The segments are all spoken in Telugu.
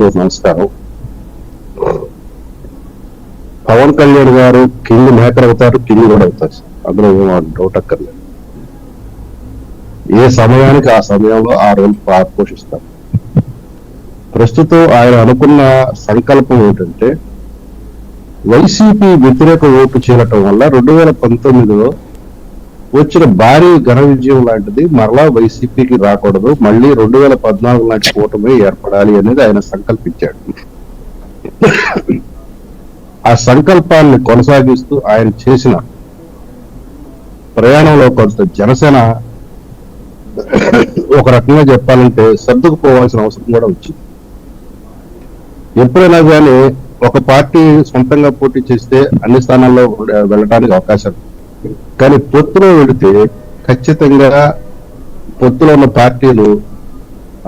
నమస్కారం. పవన్ కళ్యాణ్ గారు కింగ్ మేకర్ అవుతారు, కింగ్ కూడా అవుతారు. అందులో డౌట్ అక్కర్లేదు. ఏ సమయానికి ఆ సమయంలో ఆ రోల్ పోషిస్తారు. ప్రస్తుతం ఆయన అనుకున్న సంకల్పం ఏంటంటే వైసీపీ వ్యతిరేక ఓటు చేరటం వల్ల 2019లో వచ్చిన భారీ ఘన విజయం లాంటిది మరలా వైసీపీకి రాకూడదు, మళ్ళీ 2014 లాంటి కూటమి ఏర్పడాలి అనేది ఆయన సంకల్పించాడు. ఆ సంకల్పాన్ని కొనసాగిస్తూ ఆయన చేసిన ప్రయాణంలో కొంత జనసేన ఒక రకంగా చెప్పాలంటే సర్దుకుపోవాల్సిన అవసరం కూడా వచ్చింది. ఎప్పుడైనా కానీ ఒక పార్టీ సొంతంగా పోటీ చేస్తే అన్ని స్థానాల్లో వెళ్ళడానికి అవకాశం, కానీ పొత్తులో వెళితే ఖచ్చితంగా పొత్తులో ఉన్న పార్టీలు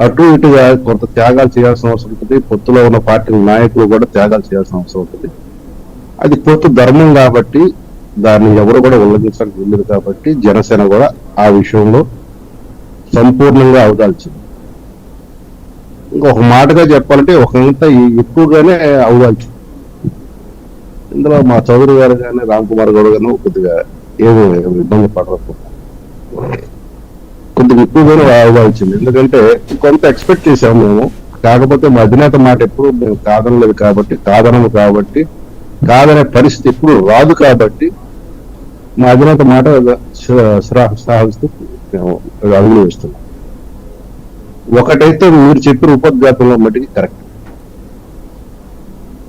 అటు ఇటుగా కొంత త్యాగాలు చేయాల్సిన అవసరం ఉంటుంది. పొత్తులో ఉన్న పార్టీ నాయకులు కూడా త్యాగాలు చేయాల్సిన అవసరం ఉంటుంది. అది పొత్తు ధర్మం కాబట్టి దాన్ని ఎవరు కూడా ఉల్లంఘించడానికి వెళ్ళదు. కాబట్టి జనసేన కూడా ఆ విషయంలో సంపూర్ణంగా అవదాల్చింది. ఇంకొక మాటగా చెప్పాలంటే ఒకంత ఎక్కువగానే అవదాల్చింది. ఇందులో మా చౌదరి గారు కానీ రామ్ కుమార్ గౌడ్ గారు కొద్దిగా ఏదో ఇబ్బంది పడకపోతే కొద్దిగా ఎక్కువగానే అవదాల్చింది. ఎందుకంటే కొంత ఎక్స్పెక్ట్ చేసాము మేము. కాకపోతే మా అధినేత మాట ఎప్పుడు మేము కాదనలేదు కాబట్టి, కాదనము కాబట్టి, కాదనే పరిస్థితి ఎప్పుడు రాదు కాబట్టి మా అధినేత మాట సాగిస్తూ మేము అడుగులు వేస్తున్నాం. ఒకటైతే మీరు చెప్పిన ఉపద్ఘాతంలో మట్టికి కరెక్ట్.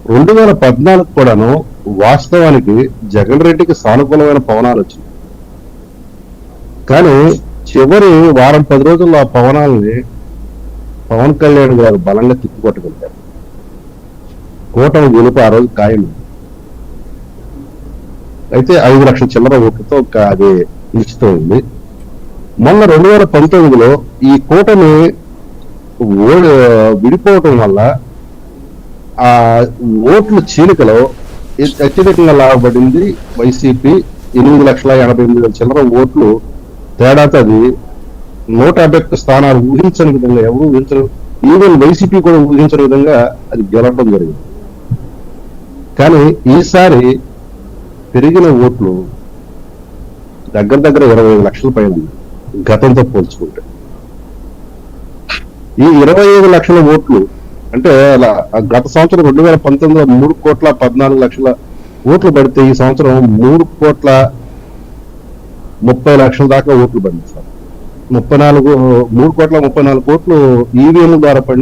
2014 కూడాను వాస్తవానికి జగన్ రెడ్డికి సానుకూలమైన పవనాలు వచ్చింది. కానీ చివరి వారం 10 రోజుల్లో ఆ పవనాలని పవన్ కళ్యాణ్ గారు బలంగా తిప్పికొట్టగలిగారు. కూటమి గెలుపు ఆ రోజు ఖాయం. అయితే 5 లక్షల చిల్లర ఓట్లతో అది నిశ్చితమైంది. మొన్న 2019లో ఈ కూటమి విడిపోవటం వల్ల ఆ ఓట్ల చీలికలో అత్యధికంగా లాభపడింది వైసీపీ. 8,80,000 చిల్లర ఓట్లు తేడాతో అది 151 స్థానాలు ఊహించని విధంగా, ఎవరు ఊహించరు, ఈవెన్ వైసీపీ కూడా ఊహించని విధంగా అది గెలవడం జరిగింది. కానీ ఈసారి పెరిగిన ఓట్లు దగ్గర 25 లక్షల పైన గతంతో పోల్చుకుంటే. ఈ 25 లక్షల ఓట్లు అంటే అలా గత సంవత్సరం 2019లో 3,14,00,000 ఓట్లు పడితే ఈ సంవత్సరం 3,30,00,000 దాకా ఓట్లు పడింది సార్. 3,34,00,000 ఓట్లు ఈవీఎం ద్వారా పడి